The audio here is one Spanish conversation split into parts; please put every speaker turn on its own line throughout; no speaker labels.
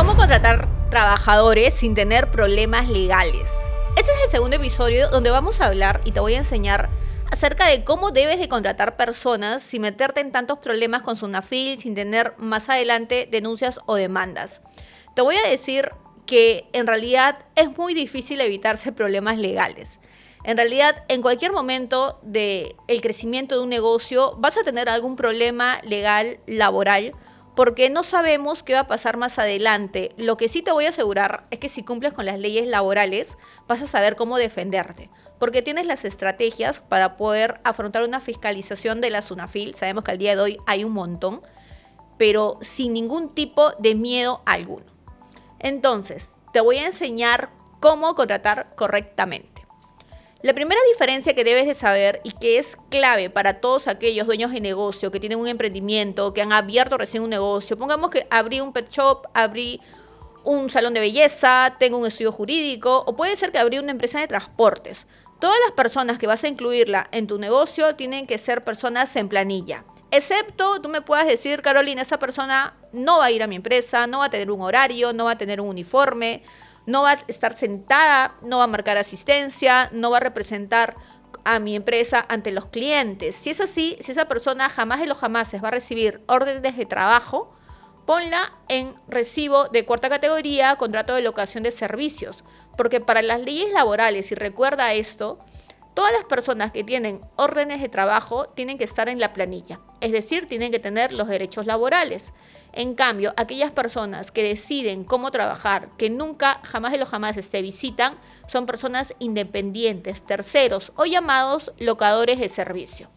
¿Cómo contratar trabajadores sin tener problemas legales? Este es el segundo episodio donde vamos a hablar y te voy a enseñar acerca de cómo debes de contratar personas sin meterte en tantos problemas con Sunafil, sin tener más adelante denuncias o demandas. Te voy a decir que en realidad es muy difícil evitarse problemas legales. En realidad, en cualquier momento del crecimiento de un negocio vas a tener algún problema legal, laboral, porque no sabemos qué va a pasar más adelante. Lo que sí te voy a asegurar es que si cumples con las leyes laborales, vas a saber cómo defenderte, porque tienes las estrategias para poder afrontar una fiscalización de la Sunafil. Sabemos que al día de hoy hay un montón, pero sin ningún tipo de miedo alguno. Entonces, te voy a enseñar cómo contratar correctamente. La primera diferencia que debes de saber y que es clave para todos aquellos dueños de negocio que tienen un emprendimiento, que han abierto recién un negocio, pongamos que abrí un pet shop, abrí un salón de belleza, tengo un estudio jurídico o puede ser que abrí una empresa de transportes. Todas las personas que vas a incluirla en tu negocio tienen que ser personas en planilla. Excepto, tú me puedas decir, Carolina, esa persona no va a ir a mi empresa, no va a tener un horario, no va a tener un uniforme, no va a estar sentada, no va a marcar asistencia, no va a representar a mi empresa ante los clientes. Si es así, si esa persona jamás de los jamases va a recibir órdenes de trabajo, ponla en recibo de cuarta categoría, contrato de locación de servicios. Porque para las leyes laborales, y recuerda esto, todas las personas que tienen órdenes de trabajo tienen que estar en la planilla. Es decir, tienen que tener los derechos laborales. En cambio, aquellas personas que deciden cómo trabajar, que nunca, jamás de los jamases te visitan, son personas independientes, terceros o llamados locadores de servicio.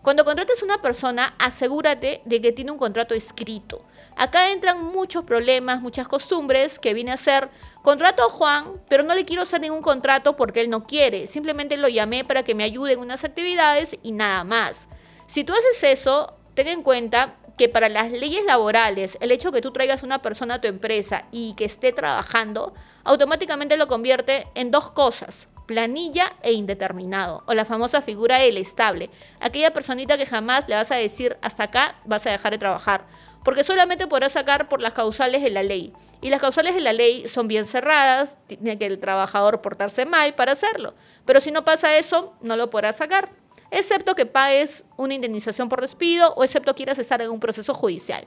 Cuando contrates a una persona, asegúrate de que tiene un contrato escrito. Acá entran muchos problemas, muchas costumbres, que viene a ser, contrato a Juan, pero no le quiero hacer ningún contrato porque él no quiere. Simplemente lo llamé para que me ayude en unas actividades y nada más. Si tú haces eso, ten en cuenta que para las leyes laborales, el hecho de que tú traigas una persona a tu empresa y que esté trabajando, automáticamente lo convierte en dos cosas: planilla e indeterminado, o la famosa figura del estable. Aquella personita que jamás le vas a decir hasta acá vas a dejar de trabajar, porque solamente podrás sacar por las causales de la ley. Y las causales de la ley son bien cerradas, tiene que el trabajador portarse mal para hacerlo. Pero si no pasa eso, no lo podrás sacar, excepto que pagues una indemnización por despido o excepto quieras estar en un proceso judicial.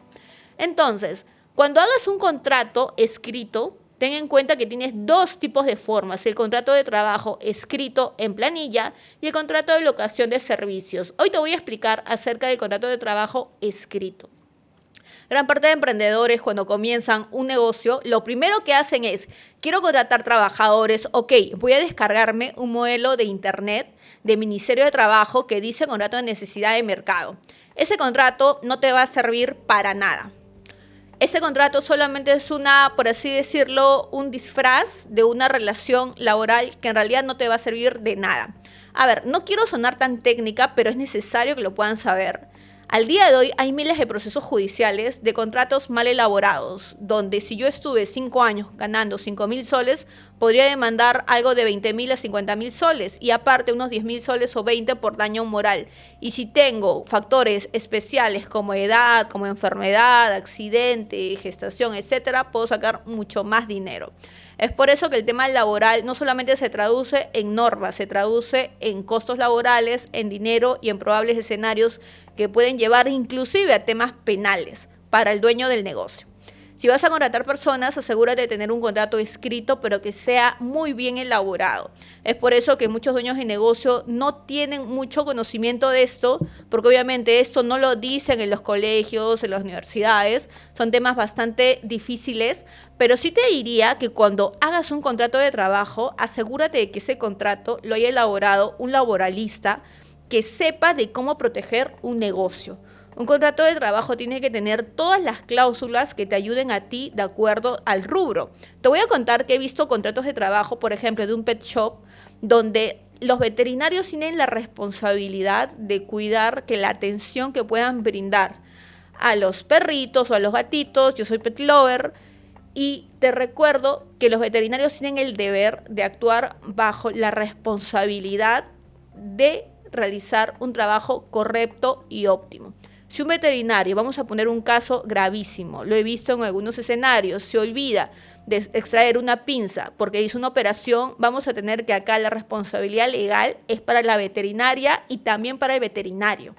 Entonces, cuando hagas un contrato escrito, ten en cuenta que tienes dos tipos de formas: el contrato de trabajo escrito en planilla y el contrato de locación de servicios. Hoy te voy a explicar acerca del contrato de trabajo escrito. Gran parte de emprendedores, cuando comienzan un negocio, lo primero que hacen es: quiero contratar trabajadores, ok, voy a descargarme un modelo de internet del Ministerio de Trabajo que dice contrato de necesidad de mercado. Ese contrato no te va a servir para nada. Ese contrato solamente es por así decirlo, un disfraz de una relación laboral que en realidad no te va a servir de nada. A ver, no quiero sonar tan técnica, pero es necesario que lo puedan saber. Al día de hoy hay miles de procesos judiciales de contratos mal elaborados, donde si yo estuve 5 años ganando 5.000 soles, podría demandar algo de 20.000 a 50.000 soles y aparte unos 10.000 soles o 20 por daño moral. Y si tengo factores especiales como edad, como enfermedad, accidente, gestación, etcétera, puedo sacar mucho más dinero. Es por eso que el tema laboral no solamente se traduce en normas, se traduce en costos laborales, en dinero y en probables escenarios que pueden llevar inclusive a temas penales para el dueño del negocio. Si vas a contratar personas, asegúrate de tener un contrato escrito, pero que sea muy bien elaborado. Es por eso que muchos dueños de negocio no tienen mucho conocimiento de esto, porque obviamente esto no lo dicen en los colegios, en las universidades. Son temas bastante difíciles, pero sí te diría que cuando hagas un contrato de trabajo, asegúrate de que ese contrato lo haya elaborado un laboralista que sepa de cómo proteger un negocio. Un contrato de trabajo tiene que tener todas las cláusulas que te ayuden a ti de acuerdo al rubro. Te voy a contar que he visto contratos de trabajo, por ejemplo, de un pet shop, donde los veterinarios tienen la responsabilidad de cuidar que la atención que puedan brindar a los perritos o a los gatitos, yo soy pet lover, y te recuerdo que los veterinarios tienen el deber de actuar bajo la responsabilidad de realizar un trabajo correcto y óptimo. Si un veterinario, vamos a poner un caso gravísimo, lo he visto en algunos escenarios, se olvida de extraer una pinza porque hizo una operación, vamos a tener que acá la responsabilidad legal es para la veterinaria y también para el veterinario.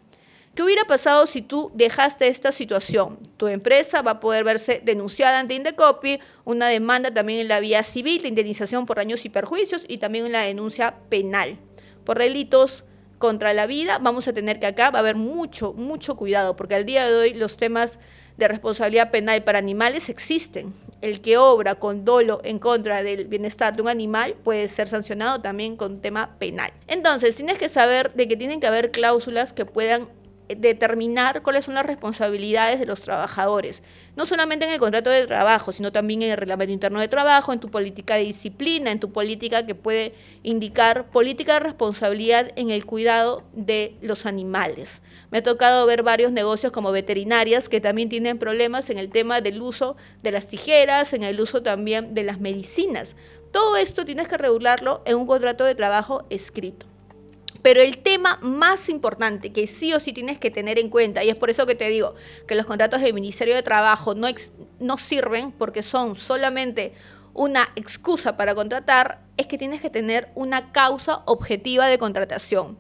¿Qué hubiera pasado si tú dejaste esta situación? Tu empresa va a poder verse denunciada ante Indecopi, una demanda también en la vía civil de indemnización por daños y perjuicios y también en la denuncia penal. Por delitos contra la vida, vamos a tener que acá va a haber mucho cuidado, porque al día de hoy los temas de responsabilidad penal para animales existen. El que obra con dolo en contra del bienestar de un animal puede ser sancionado también con tema penal. Entonces, tienes que saber de que tienen que haber cláusulas que puedan determinar cuáles son las responsabilidades de los trabajadores, no solamente en el contrato de trabajo, sino también en el reglamento interno de trabajo, en tu política de disciplina, en tu política que puede indicar política de responsabilidad en el cuidado de los animales. Me ha tocado ver varios negocios como veterinarias que también tienen problemas en el tema del uso de las tijeras, en el uso también de las medicinas. Todo esto tienes que regularlo en un contrato de trabajo escrito. Pero el tema más importante que sí o sí tienes que tener en cuenta, y es por eso que te digo que los contratos del Ministerio de Trabajo no sirven porque son solamente una excusa para contratar, es que tienes que tener una causa objetiva de contratación.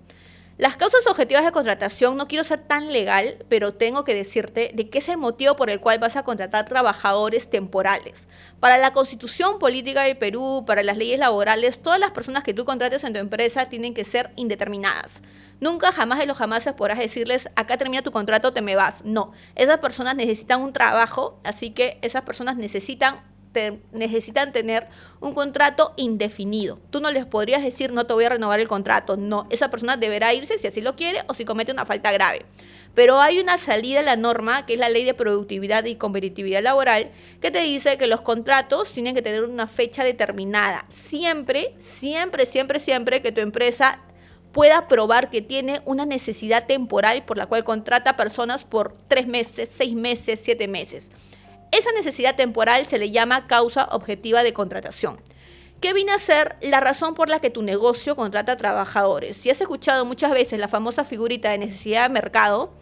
Las causas objetivas de contratación, no quiero ser tan legal, pero tengo que decirte de qué es el motivo por el cual vas a contratar trabajadores temporales. Para la Constitución Política del Perú, para las leyes laborales, todas las personas que tú contrates en tu empresa tienen que ser indeterminadas. Nunca, jamás de los jamases podrás decirles, acá termina tu contrato, te me vas. No, esas personas necesitan un trabajo, así que esas personas necesitan tener un contrato indefinido. Tú no les podrías decir no te voy a renovar el contrato. No, esa persona deberá irse si así lo quiere o si comete una falta grave. Pero hay una salida a la norma que es la Ley de Productividad y Competitividad Laboral que te dice que los contratos tienen que tener una fecha determinada. Siempre que tu empresa pueda probar que tiene una necesidad temporal por la cual contrata personas por 3 meses, 6 meses, 7 meses. Esa necesidad temporal se le llama causa objetiva de contratación. ¿Qué viene a ser la razón por la que tu negocio contrata trabajadores? Si has escuchado muchas veces la famosa figurita de necesidad de mercado,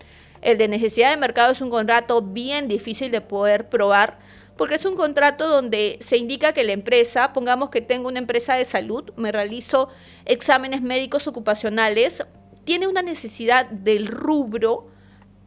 el de necesidad de mercado es un contrato bien difícil de poder probar porque es un contrato donde se indica que la empresa, pongamos que tengo una empresa de salud, me realizo exámenes médicos ocupacionales, tiene una necesidad del rubro,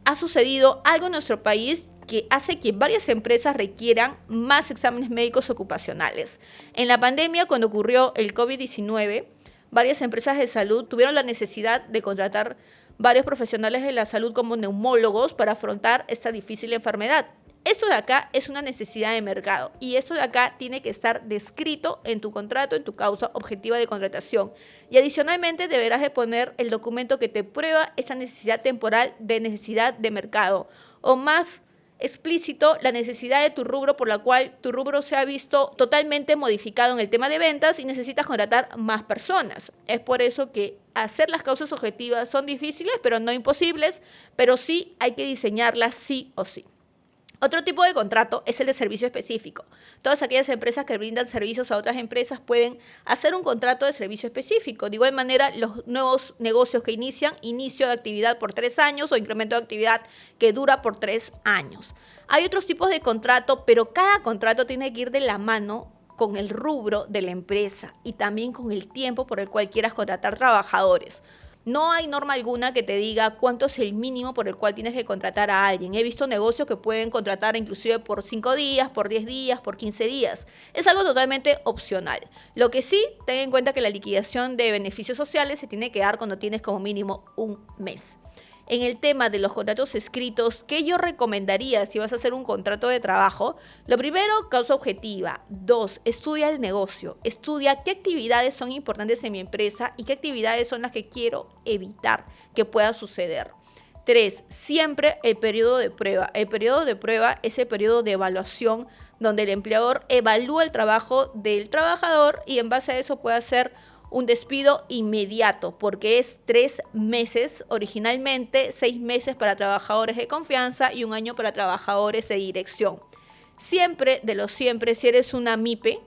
ha sucedido algo en nuestro país que hace que varias empresas requieran más exámenes médicos ocupacionales. En la pandemia, cuando ocurrió el COVID-19, varias empresas de salud tuvieron la necesidad de contratar varios profesionales de la salud como neumólogos para afrontar esta difícil enfermedad. Esto de acá es una necesidad de mercado y esto de acá tiene que estar descrito en tu contrato, en tu causa objetiva de contratación. Y adicionalmente deberás de poner el documento que te prueba esa necesidad temporal de necesidad de mercado o más explícito la necesidad de tu rubro por la cual tu rubro se ha visto totalmente modificado en el tema de ventas y necesitas contratar más personas. Es por eso que hacer las causas objetivas son difíciles, pero no imposibles, pero sí hay que diseñarlas sí o sí. Otro tipo de contrato es el de servicio específico. Todas aquellas empresas que brindan servicios a otras empresas pueden hacer un contrato de servicio específico. De igual manera, los nuevos negocios que inician, inicio de actividad por 3 años o incremento de actividad que dura por 3 años. Hay otros tipos de contrato, pero cada contrato tiene que ir de la mano con el rubro de la empresa y también con el tiempo por el cual quieras contratar trabajadores. No hay norma alguna que te diga cuánto es el mínimo por el cual tienes que contratar a alguien. He visto negocios que pueden contratar inclusive por 5 días, por 10 días, por 15 días. Es algo totalmente opcional. Lo que sí, ten en cuenta que la liquidación de beneficios sociales se tiene que dar cuando tienes como mínimo un mes. En el tema de los contratos escritos, ¿qué yo recomendaría si vas a hacer un contrato de trabajo? Lo primero, causa objetiva. 2, estudia el negocio. Estudia qué actividades son importantes en mi empresa y qué actividades son las que quiero evitar que pueda suceder. 3, siempre el periodo de prueba. El periodo de prueba es el periodo de evaluación donde el empleador evalúa el trabajo del trabajador y en base a eso puede hacer un despido inmediato, porque es 3 meses originalmente, 6 meses para trabajadores de confianza y 1 año para trabajadores de dirección. Siempre, de lo siempre, si eres una MIPE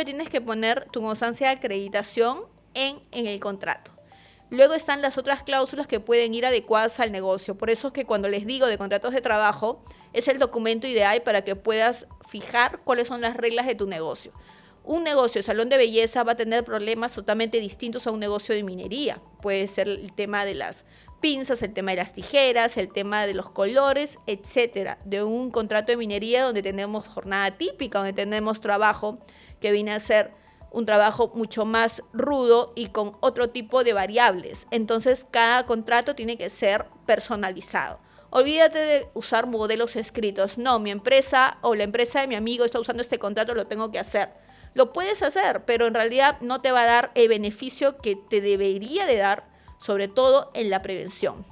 tienes que poner tu constancia de acreditación en el contrato. Luego están las otras cláusulas que pueden ir adecuadas al negocio. Por eso es que cuando les digo de contratos de trabajo, es el documento ideal para que puedas fijar cuáles son las reglas de tu negocio. Un negocio de salón de belleza va a tener problemas totalmente distintos a un negocio de minería. Puede ser el tema de las pinzas, el tema de las tijeras, el tema de los colores, etcétera. De un contrato de minería donde tenemos jornada típica, donde tenemos trabajo que viene a ser un trabajo mucho más rudo y con otro tipo de variables. Entonces, cada contrato tiene que ser personalizado. Olvídate de usar modelos escritos. No, mi empresa o la empresa de mi amigo está usando este contrato, lo tengo que hacer. Lo puedes hacer, pero en realidad no te va a dar el beneficio que te debería de dar, sobre todo en la prevención.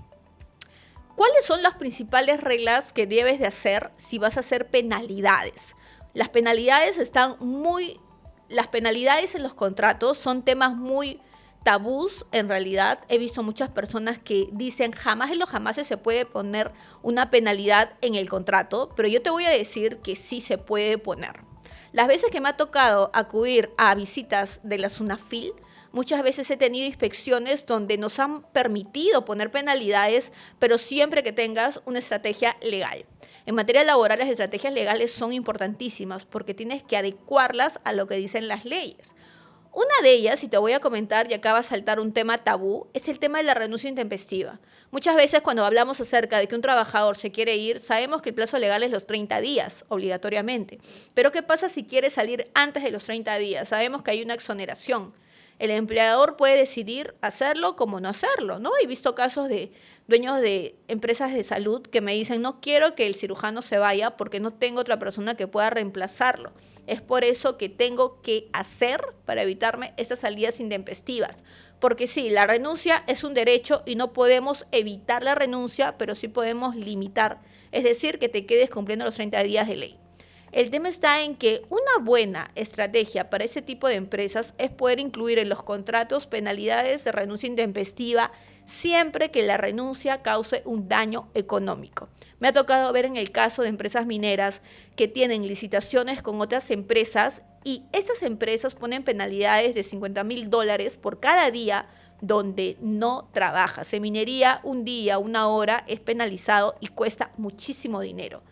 ¿Cuáles son las principales reglas que debes de hacer si vas a hacer penalidades? Las penalidades en los contratos son temas muy tabús en realidad. He visto muchas personas que dicen jamás en los jamases se puede poner una penalidad en el contrato, pero yo te voy a decir que sí se puede poner. Las veces que me ha tocado acudir a visitas de la SUNAFIL, muchas veces he tenido inspecciones donde nos han permitido poner penalidades, pero siempre que tengas una estrategia legal. En materia laboral, las estrategias legales son importantísimas porque tienes que adecuarlas a lo que dicen las leyes. Una de ellas, y te voy a comentar, y acaba de saltar un tema tabú, es el tema de la renuncia intempestiva. Muchas veces cuando hablamos acerca de que un trabajador se quiere ir, sabemos que el plazo legal es los 30 días, obligatoriamente. Pero ¿qué pasa si quiere salir antes de los 30 días? Sabemos que hay una exoneración. El empleador puede decidir hacerlo como no hacerlo, ¿no? He visto casos de dueños de empresas de salud que me dicen, no quiero que el cirujano se vaya porque no tengo otra persona que pueda reemplazarlo. Es por eso que tengo que hacer para evitarme esas salidas intempestivas. Porque sí, la renuncia es un derecho y no podemos evitar la renuncia, pero sí podemos limitar. Es decir, que te quedes cumpliendo los 30 días de ley. El tema está en que una buena estrategia para ese tipo de empresas es poder incluir en los contratos penalidades de renuncia intempestiva siempre que la renuncia cause un daño económico. Me ha tocado ver en el caso de empresas mineras que tienen licitaciones con otras empresas y esas empresas ponen penalidades de $50,000 por cada día donde no trabajas. En minería, un día, una hora es penalizado y cuesta muchísimo dinero.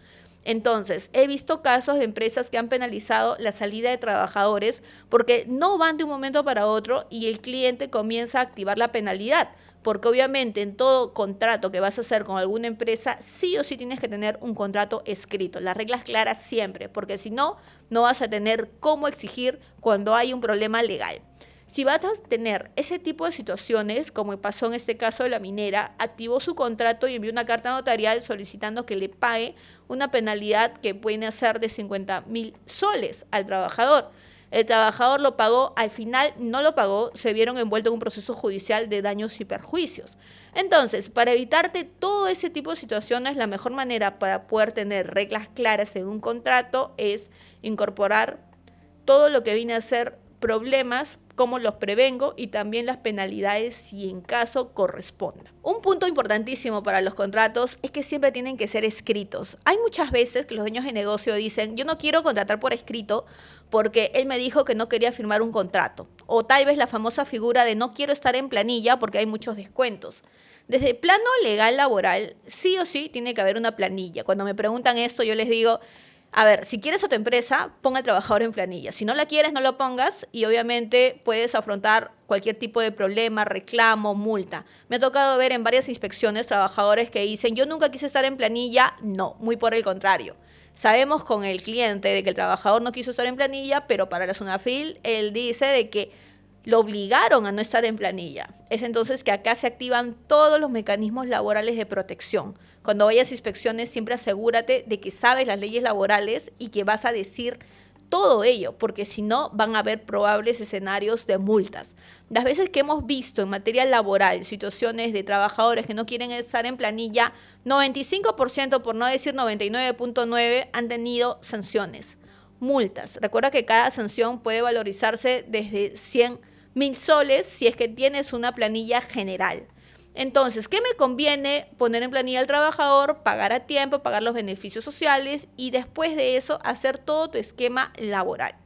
Entonces, he visto casos de empresas que han penalizado la salida de trabajadores porque no van de un momento para otro y el cliente comienza a activar la penalidad. Porque obviamente en todo contrato que vas a hacer con alguna empresa, sí o sí tienes que tener un contrato escrito, las reglas claras siempre, porque si no, no vas a tener cómo exigir cuando hay un problema legal. Si vas a tener ese tipo de situaciones, como pasó en este caso de la minera, activó su contrato y envió una carta notarial solicitando que le pague una penalidad que puede ser de 50,000 soles al trabajador. El trabajador lo pagó, al final no lo pagó, se vieron envueltos en un proceso judicial de daños y perjuicios. Entonces, para evitarte todo ese tipo de situaciones, la mejor manera para poder tener reglas claras en un contrato es incorporar todo lo que viene a ser problemas, cómo los prevengo y también las penalidades si en caso corresponda. Un punto importantísimo para los contratos es que siempre tienen que ser escritos. Hay muchas veces que los dueños de negocio dicen, yo no quiero contratar por escrito porque él me dijo que no quería firmar un contrato. O tal vez la famosa figura de no quiero estar en planilla porque hay muchos descuentos. Desde el plano legal laboral, sí o sí tiene que haber una planilla. Cuando me preguntan esto, yo les digo, a ver, si quieres a tu empresa, pon al trabajador en planilla. Si no la quieres, no lo pongas y obviamente puedes afrontar cualquier tipo de problema, reclamo, multa. Me ha tocado ver en varias inspecciones trabajadores que dicen, yo nunca quise estar en planilla. No, muy por el contrario. Sabemos con el cliente de que el trabajador no quiso estar en planilla, pero para la SUNAFIL, él dice de que lo obligaron a no estar en planilla. Es entonces que acá se activan todos los mecanismos laborales de protección. Cuando vayas a inspecciones, siempre asegúrate de que sabes las leyes laborales y que vas a decir todo ello, porque si no van a haber probables escenarios de multas. Las veces que hemos visto en materia laboral situaciones de trabajadores que no quieren estar en planilla, 95%, por no decir 99.9%, han tenido sanciones, multas. Recuerda que cada sanción puede valorizarse desde 100,000 soles si es que tienes una planilla general. Entonces, ¿qué me conviene poner en planilla al trabajador? Pagar a tiempo, pagar los beneficios sociales y después de eso hacer todo tu esquema laboral.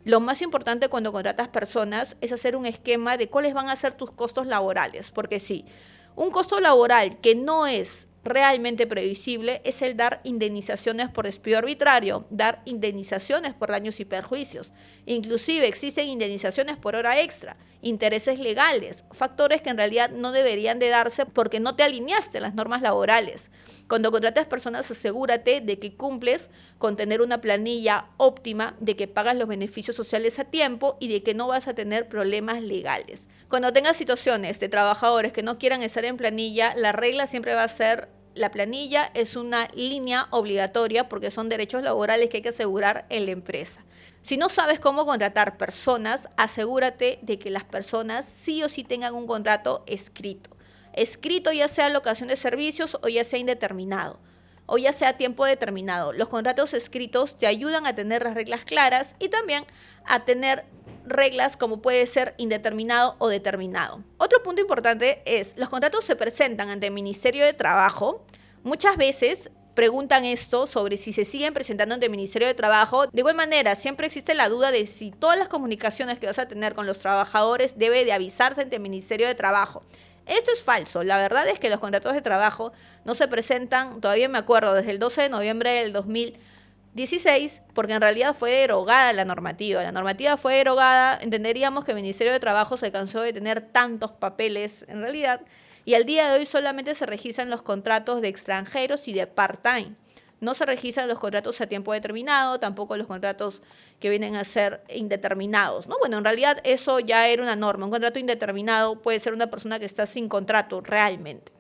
Lo más importante cuando contratas personas es hacer un esquema de cuáles van a ser tus costos laborales, porque sí, un costo laboral que no es realmente previsible es el dar indemnizaciones por despido arbitrario, dar indemnizaciones por daños y perjuicios. Inclusive existen indemnizaciones por hora extra, intereses legales, factores que en realidad no deberían de darse porque no te alineaste a las normas laborales. Cuando contratas personas, asegúrate de que cumples con tener una planilla óptima, de que pagas los beneficios sociales a tiempo y de que no vas a tener problemas legales. Cuando tengas situaciones de trabajadores que no quieran estar en planilla, la regla siempre va a ser: la planilla es una línea obligatoria porque son derechos laborales que hay que asegurar en la empresa. Si no sabes cómo contratar personas, asegúrate de que las personas sí o sí tengan un contrato escrito. Escrito ya sea locación de servicios o ya sea indeterminado o ya sea tiempo determinado. Los contratos escritos te ayudan a tener las reglas claras y también a tener reglas como puede ser indeterminado o determinado. Otro punto importante es: los contratos se presentan ante el Ministerio de Trabajo. Muchas veces preguntan esto sobre si se siguen presentando ante el Ministerio de Trabajo. De igual manera, siempre existe la duda de si todas las comunicaciones que vas a tener con los trabajadores debe de avisarse ante el Ministerio de Trabajo. Esto es falso. La verdad es que los contratos de trabajo no se presentan, todavía me acuerdo, desde el 12 de noviembre del 2016, porque en realidad fue derogada la normativa. La normativa fue derogada, entenderíamos que el Ministerio de Trabajo se cansó de tener tantos papeles en realidad, y al día de hoy solamente se registran los contratos de extranjeros y de part-time. No se registran los contratos a tiempo determinado, tampoco los contratos que vienen a ser indeterminados, ¿no? Bueno, en realidad eso ya era una norma. Un contrato indeterminado puede ser una persona que está sin contrato realmente.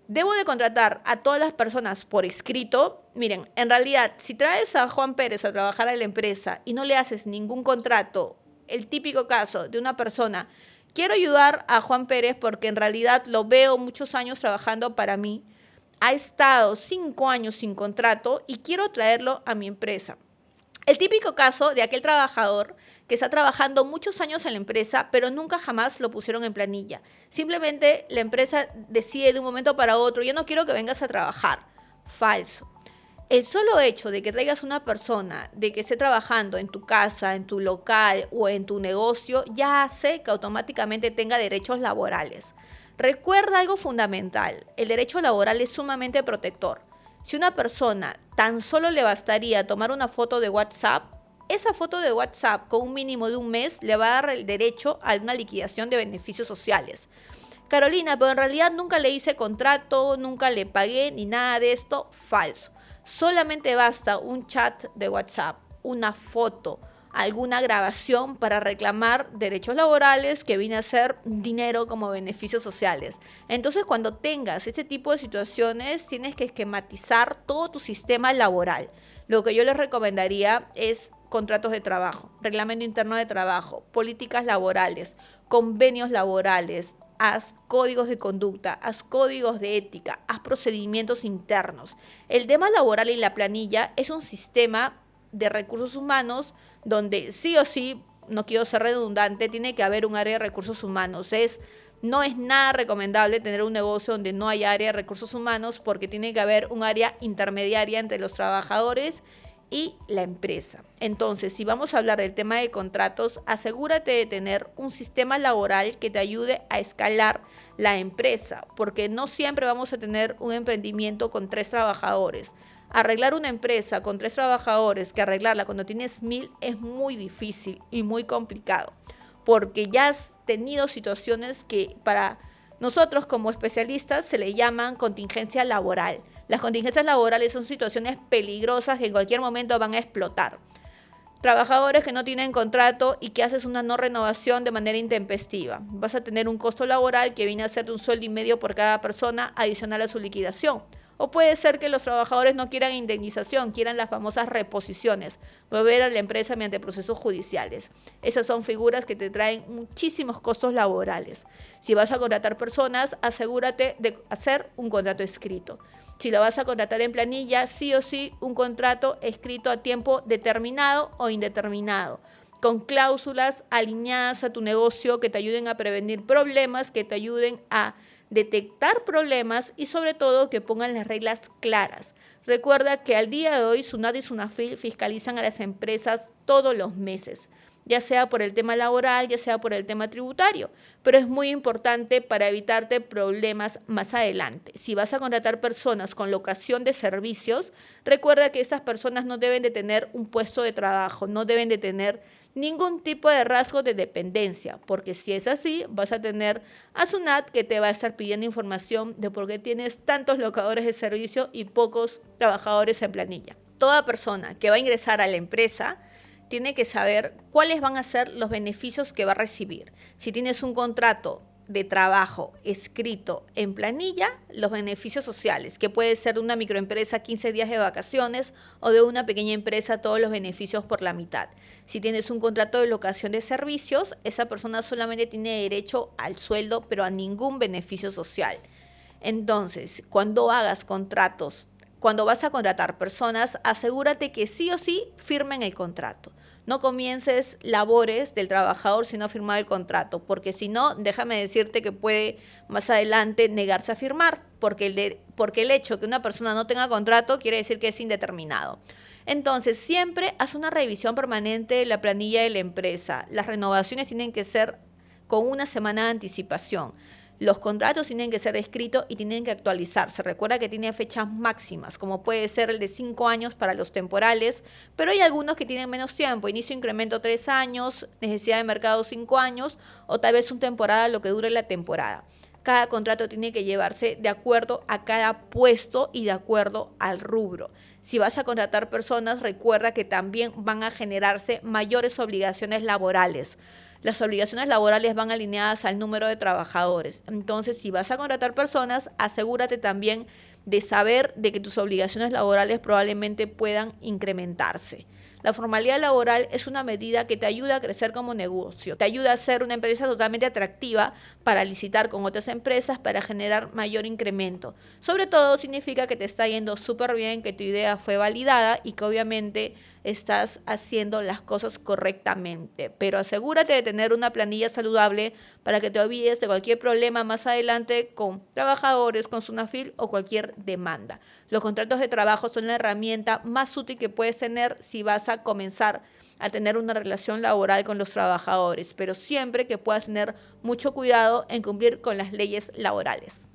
¿Debo de contratar a todas las personas por escrito? Miren, en realidad, si traes a Juan Pérez a trabajar a la empresa y no le haces ningún contrato, el típico caso de una persona: quiero ayudar a Juan Pérez porque en realidad lo veo muchos años trabajando para mí, ha estado 5 años sin contrato y quiero traerlo a mi empresa. El típico caso de aquel trabajador que está trabajando muchos años en la empresa, pero nunca jamás lo pusieron en planilla. Simplemente la empresa decide de un momento para otro: yo no quiero que vengas a trabajar. Falso. El solo hecho de que traigas una persona, de que esté trabajando en tu casa, en tu local o en tu negocio, ya hace que automáticamente tenga derechos laborales. Recuerda algo fundamental: el derecho laboral es sumamente protector. Si una persona tan solo le bastaría tomar una foto de WhatsApp, esa foto de WhatsApp con un mínimo de un mes le va a dar el derecho a una liquidación de beneficios sociales. Carolina, pero en realidad nunca le hice contrato, nunca le pagué ni nada de esto. Falso. Solamente basta un chat de WhatsApp, una foto, alguna grabación para reclamar derechos laborales que viene a ser dinero como beneficios sociales. Entonces, cuando tengas este tipo de situaciones, tienes que esquematizar todo tu sistema laboral. Lo que yo les recomendaría es contratos de trabajo, reglamento interno de trabajo, políticas laborales, convenios laborales. Haz códigos de conducta, haz códigos de ética, haz procedimientos internos. El tema laboral y la planilla es un sistema de recursos humanos donde sí o sí, no quiero ser redundante, tiene que haber un área de recursos humanos. No es nada recomendable tener un negocio donde no hay área de recursos humanos, porque tiene que haber un área intermediaria entre los trabajadores y la empresa. Entonces, si vamos a hablar del tema de contratos, asegúrate de tener un sistema laboral que te ayude a escalar la empresa, porque no siempre vamos a tener un emprendimiento con 3 trabajadores. Arreglar una empresa con 3 trabajadores, que arreglarla cuando tienes 1000 es muy difícil y muy complicado, porque ya has tenido situaciones que para nosotros como especialistas se le llaman contingencia laboral. Las contingencias laborales son situaciones peligrosas que en cualquier momento van a explotar. Trabajadores que no tienen contrato y que haces una no renovación de manera intempestiva. Vas a tener un costo laboral que viene a ser de 1,5 sueldos por cada persona adicional a su liquidación. O puede ser que los trabajadores no quieran indemnización, quieran las famosas reposiciones, volver a la empresa mediante procesos judiciales. Esas son figuras que te traen muchísimos costos laborales. Si vas a contratar personas, asegúrate de hacer un contrato escrito. Si lo vas a contratar en planilla, sí o sí un contrato escrito a tiempo determinado o indeterminado, con cláusulas alineadas a tu negocio que te ayuden a prevenir problemas, que te ayuden a detectar problemas y sobre todo que pongan las reglas claras. Recuerda que al día de hoy SUNAT y SUNAFIL fiscalizan a las empresas todos los meses, ya sea por el tema laboral, ya sea por el tema tributario, pero es muy importante para evitarte problemas más adelante. Si vas a contratar personas con locación de servicios, recuerda que esas personas no deben de tener un puesto de trabajo, no deben de tener ningún tipo de rasgo de dependencia, porque si es así, vas a tener a SUNAT que te va a estar pidiendo información de por qué tienes tantos locadores de servicio y pocos trabajadores en planilla. Toda persona que va a ingresar a la empresa tiene que saber cuáles van a ser los beneficios que va a recibir. Si tienes un contrato de trabajo escrito en planilla, los beneficios sociales, que puede ser de una microempresa 15 días de vacaciones o de una pequeña empresa todos los beneficios por la mitad. Si tienes un contrato de locación de servicios, esa persona solamente tiene derecho al sueldo, pero a ningún beneficio social. Entonces, cuando hagas contratos, cuando vas a contratar personas, asegúrate que sí o sí firmen el contrato. No comiences labores del trabajador si no ha firmado el contrato, porque si no, déjame decirte que puede más adelante negarse a firmar, porque el hecho que una persona no tenga contrato quiere decir que es indeterminado. Entonces, siempre haz una revisión permanente de la planilla de la empresa. Las renovaciones tienen que ser con una semana de anticipación. Los contratos tienen que ser escritos y tienen que actualizarse. Recuerda que tiene fechas máximas, como puede ser el de 5 años para los temporales, pero hay algunos que tienen menos tiempo. Inicio incremento 3 años, necesidad de mercado 5 años o tal vez una temporada, lo que dure la temporada. Cada contrato tiene que llevarse de acuerdo a cada puesto y de acuerdo al rubro. Si vas a contratar personas, recuerda que también van a generarse mayores obligaciones laborales. Las obligaciones laborales van alineadas al número de trabajadores. Entonces, si vas a contratar personas, asegúrate también de saber de que tus obligaciones laborales probablemente puedan incrementarse. La formalidad laboral es una medida que te ayuda a crecer como negocio, te ayuda a ser una empresa totalmente atractiva para licitar con otras empresas para generar mayor incremento. Sobre todo significa que te está yendo súper bien, que tu idea fue validada y que obviamente estás haciendo las cosas correctamente. Pero asegúrate de tener una planilla saludable para que te olvides de cualquier problema más adelante con trabajadores, con SUNAFIL o cualquier demanda. Los contratos de trabajo son la herramienta más útil que puedes tener si vas a comenzar a tener una relación laboral con los trabajadores, pero siempre que puedas tener mucho cuidado en cumplir con las leyes laborales.